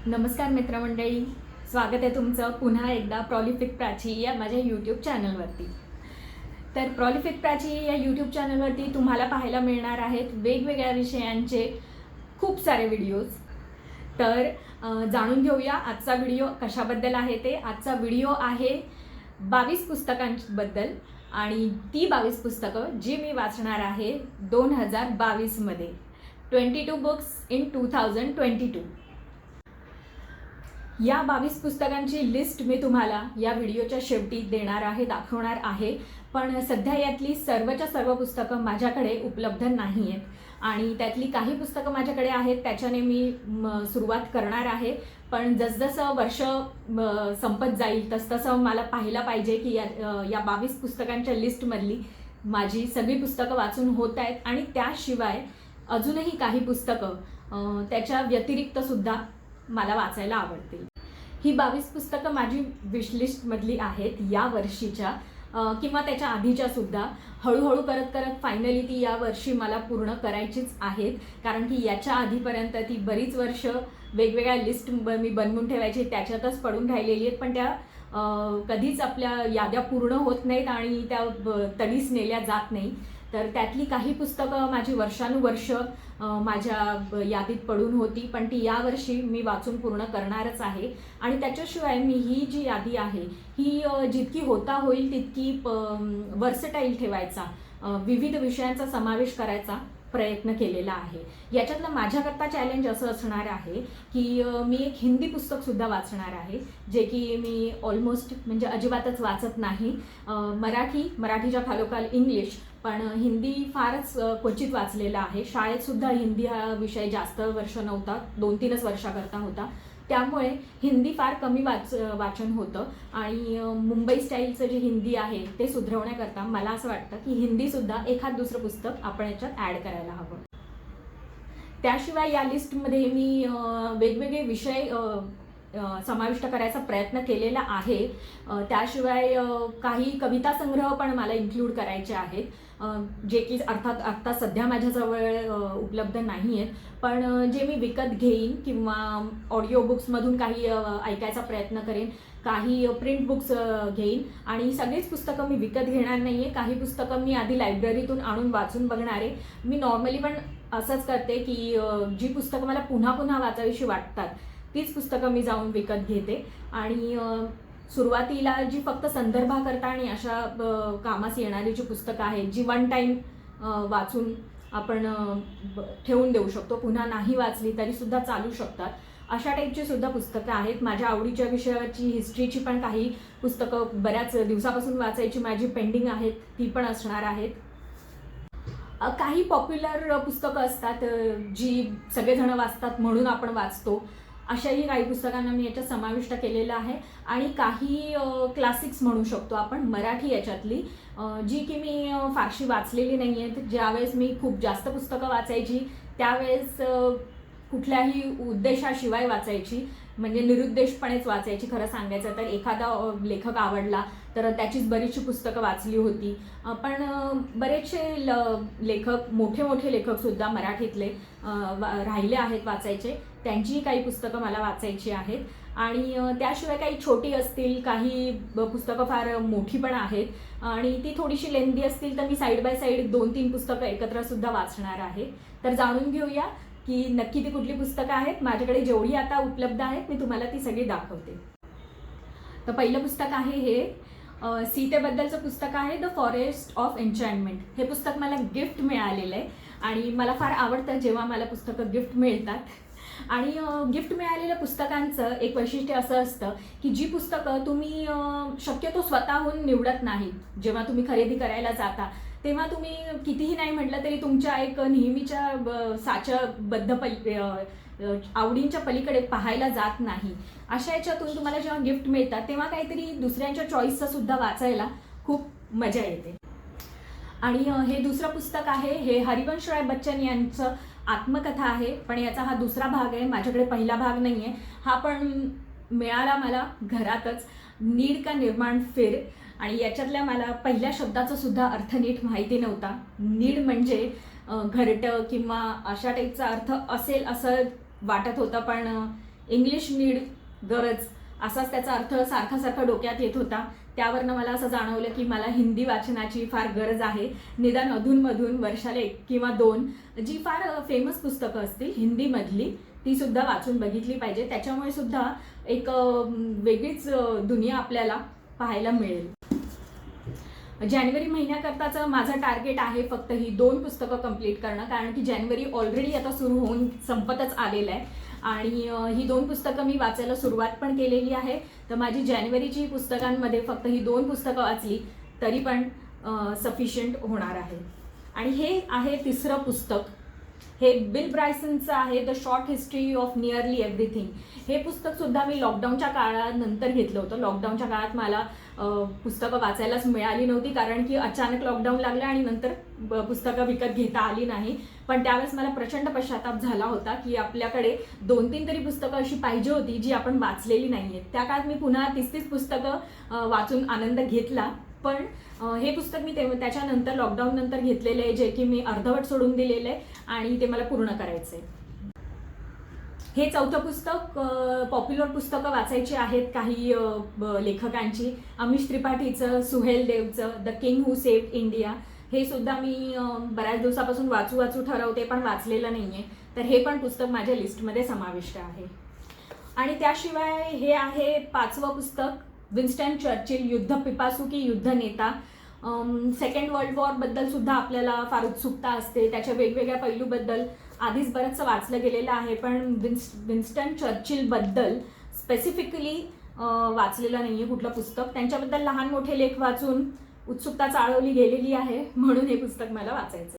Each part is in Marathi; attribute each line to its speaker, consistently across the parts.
Speaker 1: नमस्कार मित्रमंडळी, स्वागत आहे तुमचं पुन्हा एकदा प्रॉलिफिक प्राची या माझ्या यूट्यूब चॅनलवरती. तर प्रॉलिफिक प्राची या यूट्यूब चॅनलवरती तुम्हाला पाहायला मिळणार आहेत वेगवेगळ्या विषयांचे खूप सारे व्हिडिओज. तर जाणून घेऊया आजचा व्हिडिओ कशाबद्दल आहे ते. आजचा व्हिडिओ आहे 22 पुस्तकांबद्दल आणि ती 22 पुस्तकं जी मी वाचणार आहे 2022मध्ये. 22 बुक्स इन 2022. या 22 पुस्तकांची लिस्ट मी तुम्हाला या व्हिडिओच्या शेवटी देणार आहे, दाखवणार आहे. पण सध्या यातली सर्वच्या सर्व पुस्तकं माझ्याकडे उपलब्ध नाही आहेत आणि त्यातली काही पुस्तकं माझ्याकडे आहेत त्याच्याने मी सुरुवात करणार आहे. पण जसजसं वर्ष संपत जाईल तसतसं मला पाहायला पाहिजे की या 22 पुस्तकांच्या लिस्टमधली माझी सगळी पुस्तकं वाचून होत आहेत आणि त्याशिवाय अजूनही काही पुस्तकं त्याच्या व्यतिरिक्तसुद्धा मला वाचायला आवडतील. ही 22 पुस्तकं माझी विशलिस्टमधली आहेत या वर्षीच्या किंवा त्याच्या आधीच्या सुद्धा. हळूहळू करत करत फायनली ती या वर्षी मला पूर्ण करायचीच आहेत, कारण की याच्या आधीपर्यंत ती बरीच वर्ष वेगवेगळ्या लिस्ट मी बनवून ठेवायची, त्याच्यातच पडून राहिलेली आहेत. पण त्या कधीच आपल्या याद्या पूर्ण होत नाहीत आणि त्या तडीस नेल्या जात नाही. तर त्यातली काही पुस्तकं माझी वर्षानुवर्ष माझ्या यादीत पडून होती, पण ती यावर्षी मी वाचून पूर्ण करणारच आहे. आणि त्याच्याशिवाय मी ही जी यादी आहे ही जितकी होता होईल तितकी वर्सटाईल ठेवायचा, विविध विषयांचा समावेश करायचा प्रयत्न केलेला आहे. याच्यातलं माझ्याकरता चॅलेंज असं असणार आहे की मी एक हिंदी पुस्तकसुद्धा वाचणार आहे, जे की मी ऑलमोस्ट म्हणजे अजिबातच वाचत नाही. मराठीच्या खालोखाल इंग्लिश, पण हिंदी फारच क्वचित वाचलेला आहे. शाळेतसुद्धा हिंदी हा विषय जास्त वर्ष नव्हता, 2-3च वर्षाकरता होता, त्यामुळे हिंदी फार कमी वाचन होतं. आणि मुंबई स्टाईलचं जे हिंदी आहे ते सुधारवण्याकरता मला असं वाटतं की हिंदीसुद्धा एखाद दुसरं पुस्तक आपण याच्यात ॲड करायला हवं. त्याशिवाय या लिस्टमध्ये मी वेगवेगळे विषय समाविष्ट करायचा प्रयत्न केलेला आहे. त्याशिवाय काही कविता संग्रह पण मला इन्क्लूड करायचे आहेत, जे की अर्थात आत्ता सध्या माझ्याजवळ उपलब्ध नाही आहेत, पण जे मी विकत घेईन किंवा ऑडिओ बुक्समधून काही ऐकायचा प्रयत्न करेन. काही प्रिंट बुक्स घेईन आणि सगळीच पुस्तकं मी विकत घेणार नाही आहे. काही पुस्तकं मी आधी लायब्ररीतून आणून वाचून बघणार आहे. मी नॉर्मली पण असंच करते की जी पुस्तकं मला पुन्हा पुन्हा वाचावीशी वाटतात तीच पुस्तकं मी जाऊन विकत घेते. आणि सुरुवातीला जी फक्त संदर्भाकरता आणि अशा कामास येणारी जी पुस्तकं आहेत, जी वन टाईम वाचून आपण ठेवून देऊ शकतो, पुन्हा नाही वाचली तरीसुद्धा चालू शकतात, अशा टाईपची सुद्धा पुस्तकं आहेत. माझ्या आवडीच्या विषयावरची हिस्ट्रीची पण काही पुस्तकं बऱ्याच दिवसापासून वाचायची माझी पेंडिंग आहेत, ती पण असणार आहेत. काही पॉप्युलर पुस्तकं असतात जी सगळेजण वाचतात म्हणून आपण वाचतो, अशाही काही पुस्तकांना मी याच्यात समाविष्ट केलेलं आहे. आणि काही क्लासिक्स म्हणू शकतो आपण मराठी याच्यातली, जी की मी फारशी वाचलेली नाही आहेत. ज्यावेळेस मी खूप जास्त पुस्तकं वाचायची त्यावेळेस कुठल्याही उद्देशाशिवाय वाचायची, म्हणजे निरुद्देशपणेच वाचायची. खरं सांगायचं तर एखादा लेखक आवडला तर त्याचीच बरीचशी पुस्तकं वाचली होती. पण बरेचसे लेखक, मोठे मोठे लेखकसुद्धा मराठीतले राहिले आहेत वाचायचे, त्यांचीही काही पुस्तकं मला वाचायची आहेत. आणि त्याशिवाय काही छोटी असतील, काही पुस्तकं फार मोठी पण आहेत आणि ती थोडीशी लेंदी असतील तर मी साईड बाय साईड 2-3 पुस्तकं एकत्रसुद्धा वाचणार आहे. तर जाणून घेऊया की नक्की ती कुठली पुस्तकं आहेत. माझ्याकडे जेवढी आता उपलब्ध आहेत मी तुम्हाला ती सगळी दाखवते. तर पहिलं पुस्तक आहे हे सीतेबद्दलचं पुस्तक आहे, द फॉरेस्ट ऑफ एन्चॅन्टमेंट. हे पुस्तक मला गिफ्ट मिळालेलं आहे आणि मला फार आवडतं जेव्हा मला पुस्तकं गिफ्ट मिळतात. आणि गिफ्ट मिळालेल्या पुस्तकांचं एक वैशिष्ट्य असं असतं की जी पुस्तकं तुम्ही शक्यतो स्वतःहून निवडत नाही, जेव्हा तुम्ही खरेदी करायला जाता तेव्हा तुम्ही कितीही नाही म्हटलं तरी तुमच्या एक नेहमीच्या साच्याबद्ध आवडींच्या पलीकडे पाहायला जात नाही. अशा याच्यातून तुम्हाला जेव्हा गिफ्ट मिळतात तेव्हा काहीतरी दुसऱ्यांच्या चॉईसचं सुद्धा वाचायला खूप मजा येते. आणि हे दुसरं पुस्तक आहे, हे हरिवंश राय बच्चन यांचं आत्मकथा आहे, पण याचा हा दुसरा भाग आहे. माझ्याकडे पहिला भाग नाही आहे. हा पण मिळाला मला घरातच, नीड का निर्माण फिर. आणि याच्यातल्या मला पहिल्या शब्दाचा सुद्धा अर्थ नीट माहिती नव्हता. नीड म्हणजे घरटं किंवा अशा टाईपचा अर्थ असेल असं वाटत होतं, पण इंग्लिश नीड, गरज असाच त्याचा अर्थ सारखा सारखा डोक्यात येत होता. त्यावरनं मला असं जाणवलं की मला हिंदी वाचनाची फार गरज आहे. निदान अधूनमधून वर्षाला 1 किंवा 2 जी फार फेमस पुस्तकं असतील हिंदीमधली ती सुद्धा वाचून बघितली पाहिजे. त्याच्यामुळे सुद्धा एक वेगळीच दुनिया आपल्याला पाहायला मिळेल. जानेवारी महिन्याकरताचं माझं टार्गेट आहे फक्त ही 2 पुस्तकं कंप्लीट करणं, कारण की जानेवारी ऑलरेडी आता सुरू होऊन संपतच आलेलं आहे आणि ही 2 पुस्तकं मी वाचायला सुरुवात पण केलेली आहे. तर माझी जानेवारीची पुस्तकांमध्ये फक्त ही 2 पुस्तकं वाचली तरी पण सफिशियंट होणार आहे. आणि हे आहे 3रं पुस्तक. हे बिल ब्रायसनचं आहे, the short history of nearly everything. हे पुस्तकसुद्धा मी लॉकडाऊनच्या काळानंतर घेतलं होतं. लॉकडाऊनच्या काळात मला पुस्तकं वाचायलाच मिळाली नव्हती, कारण की अचानक लॉकडाऊन लागलं आणि नंतर पुस्तकं विकत घेता आली नाही. पण त्यावेळेस मला प्रचंड पश्चाताप झाला होता की आपल्याकडे 2-3 तरी पुस्तकं अशी पाहिजे होती जी आपण वाचलेली नाही आहेत. त्या काळात मी पुन्हा 30 पुस्तकं वाचून आनंद घेतला. पण हे पुस्तक मी त्याच्यानंतर लॉकडाऊन नंतर घेतलेलं आहे, जे की मी अर्धवट सोडून दिलेलं आहे आणि ते मला पूर्ण करायचं आहे. हे 4थं पुस्तक पॉप्युलर पुस्तकं वाचायची आहेत काही लेखकांची. अमिश त्रिपाठीचं, सुहेल देवचं the king who saved India हे सुद्धा मी बऱ्याच दिवसापासून वाचू ठरवते पण वाचलेलं नाही आहे. तर हे पण पुस्तक माझ्या लिस्टमध्ये समाविष्ट आहे. आणि त्याशिवाय हे आहे 5वं पुस्तक, विन्स्टन चर्चिल, युद्ध पिपासू की युद्ध नेता. सेकंड वर्ल्ड वॉरबद्दल सुद्धा आपल्याला फार उत्सुकता असते. त्याच्या वेगवेगळ्या पैलूबद्दल आधीच बरंचसं वाचलं गेलेलं आहे, पण विन्स्टन चर्चिलबद्दल स्पेसिफिकली वाचलेलं नाही आहे कुठलं पुस्तक. त्यांच्याबद्दल लहान मोठे लेख वाचून उत्सुकता चाळवली गेलेली आहे, म्हणून हे पुस्तक मला वाचायचं.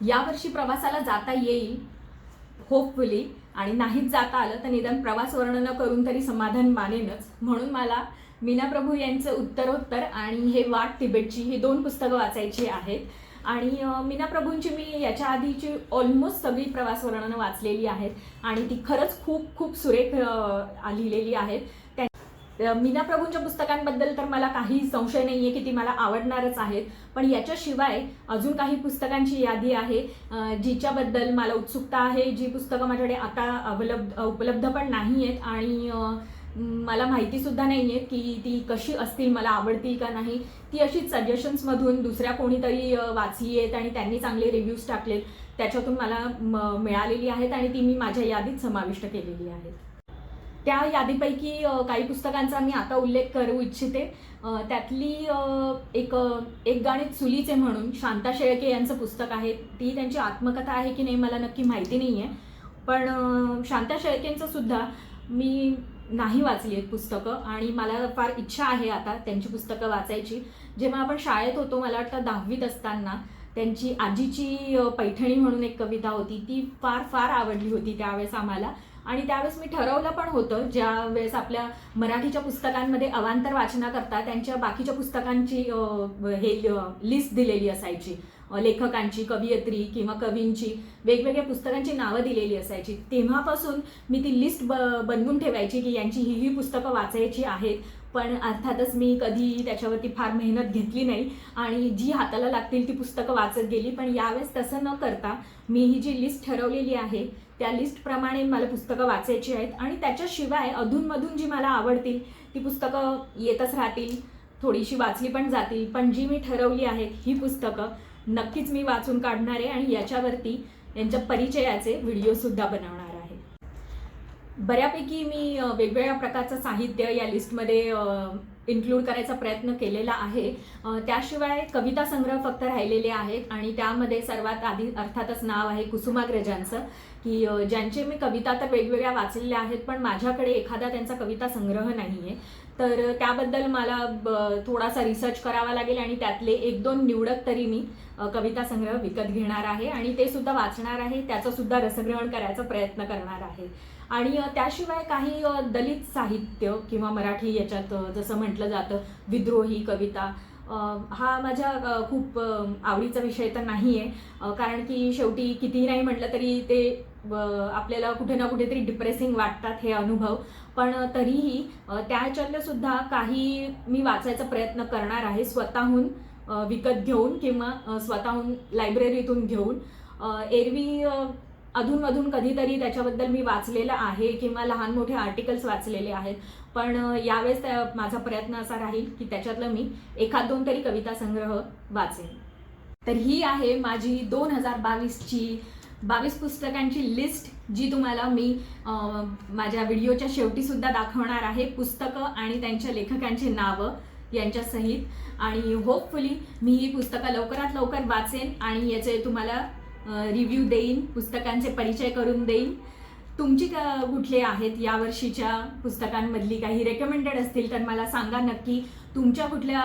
Speaker 1: यावर्षी प्रवासाला जाता येईल होपफुली, आणि नाहीच जाता आलं तर निदान प्रवास वर्णन करून तरी समाधान मानेनच. म्हणून मला मीना प्रभू यांचं उत्तरोत्तर आणि हे वाट तिबेटची ही 2 पुस्तकं वाचायची आहेत. आणि मीना प्रभूंची मी याच्या आधीची ऑलमोस्ट सगळी प्रवास वर्णनं वाचलेली आहेत आणि ती खरंच खूप खूप सुरेख लिहिलेली आहेत. मीना प्रभूंच्या पुस्तकांबद्दल तर मला काही संशय नाही आहे की ती मला आवडणारच आहेत. पण याच्याशिवाय अजून काही पुस्तकांची यादी आहे जिच्याबद्दल मला उत्सुकता आहे, जी पुस्तकं माझ्याकडे आता उपलब्ध पण नाही आहेत आणि मला माहितीसुद्धा नाही आहे की ती कशी असतील, मला आवडतील का नाही. ती अशीच सजेशन्समधून दुसऱ्या कोणीतरी वाचली आहेत आणि त्यांनी चांगले रिव्ह्यूज टाकलेत त्याच्यातून मला मिळालेली आहेत आणि ती मी माझ्या यादीत समाविष्ट केलेली आहेत. त्या यादीपैकी काही पुस्तकांचा मी आता उल्लेख करू इच्छिते. त्यातली एक गणित चुलीचे म्हणून शांता शेळके यांचं पुस्तक आहे. ती त्यांची आत्मकथा आहे की नाही मला नक्की माहिती नाही आहे, पण शांता शेळकेंचं सुद्धा मी नाही वाचली आहेत पुस्तकं आणि मला फार इच्छा आहे आता त्यांची पुस्तकं वाचायची. जेव्हा आपण शाळेत होतो, मला वाटतं 10वीत असताना, त्यांची आजीची पैठणी म्हणून एक कविता होती, ती फार फार आवडली होती त्यावेळेस आम्हाला. आणि त्यावेळेस मी ठरवलं पण होतं, ज्या वेळेस आपल्या मराठीच्या पुस्तकांमध्ये अवांतर वाचनाकरता त्यांच्या बाकीच्या पुस्तकांची हे लिस्ट दिलेली असायची, लेखकांची, कवयित्री किंवा कवींची वेगवेगळ्या पुस्तकांची नावं दिलेली असायची. तेव्हापासून मी ती लिस्ट बनवून ठेवायची की यांची ही पुस्तकं वाचायची आहेत. पण अर्थातच मी कधी त्याच्यावरती फार मेहनत घेतली नाही आणि जी हाताला लागतील ती पुस्तकं वाचत गेली. पण यावेळेस तसं न करता मी ही जी लिस्ट ठरवलेली आहे त्या लिस्टप्रमाणे मला पुस्तकं वाचायची आहेत आणि त्याच्याशिवाय अधूनमधून जी मला आवडतील ती पुस्तकं येतच राहतील, थोडीशी वाचली पण जातील. पण जी मी ठरवली आहेत ही पुस्तकं नक्कीच मी वाचून काढणार आहे आणि याच्यावरती यांच्या परिचयाचे व्हिडिओसुद्धा बनवणार आहे. बऱ्यापैकी मी वेगवेगळ्या प्रकारचं साहित्य या लिस्टमध्ये इन्क्लूड करायचा प्रयत्न केलेला आहे. त्याशिवाय कविता संग्रह फक्त राहिलेले आहेत आणि त्यामध्ये सर्वात आधी अर्थातच नाव आहे कुसुमाग्रजांचं, की ज्यांचे मी कविता तर वेगवेगळ्या वाचलेल्या आहेत पण माझ्याकडे एखादा त्यांचा कविता संग्रह नाही आहे. तर त्याबद्दल मला थोडासा रिसर्च करावा लागेल आणि त्यातले 1-2 निवडक तरी मी कविता संग्रह विकत घेणार आहे आणि ते सुद्धा वाचणार आहे, त्याचं सुद्धा रसग्रहण करायचा प्रयत्न करणार आहे. आणि त्याशिवाय काही दलित साहित्य किंवा मराठी याच्यात जसं म्हटलं जातं विद्रोही कविता, हा माझ्या खूप आवडीचा विषय तर नाही आहे, कारण की शेवटी कितीही नाही म्हटलं तरी ते आपल्याला कुठे ना कुठेतरी डिप्रेसिंग वाटतात हे अनुभव. पण तरीही त्याच्यातले सुद्धा काही मी वाचायचा प्रयत्न करणार आहे, स्वतःहून विकत घेऊन किंवा स्वतःहून लायब्ररीतून घेऊन. एरवी अधूनमधून कधीतरी त्याच्याबद्दल मी वाचलेलं आहे किंवा लहान मोठे आर्टिकल्स वाचलेले आहेत, पण यावेळेस माझा प्रयत्न असा राहील की त्याच्यातलं मी एखाद दोन तरी कविता संग्रह वाचेन. तर ही आहे माझी 2022ची 22 पुस्तकांची लिस्ट, जी तुम्हाला मी माझ्या व्हिडिओच्या शेवटी सुद्धा दाखवणार आहे. पुस्तकं आणि त्यांच्या लेखकांची नावं यांच्यासहित. आणि होपफुली मी ही पुस्तकं लवकरात लवकर वाचेन आणि याचे तुम्हाला रिव्ह्यू देईन, पुस्तकांचे परिचय करून देईन. तुमची कुठले आहेत यावर्षीच्या पुस्तकांमधली काही रेकमेंडेड असतील तर मला सांगा नक्की. तुमच्या कुठल्या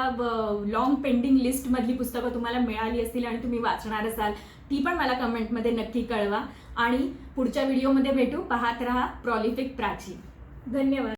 Speaker 1: लॉंग पेंडिंग लिस्टमधली पुस्तकं तुम्हाला मिळाली असतील आणि तुम्ही वाचणार असाल ती पण मला कमेंटमध्ये नक्की कळवा. आणि पुढच्या व्हिडिओमध्ये भेटू. पाहत रहा प्रॉलिफिक प्राची. धन्यवाद.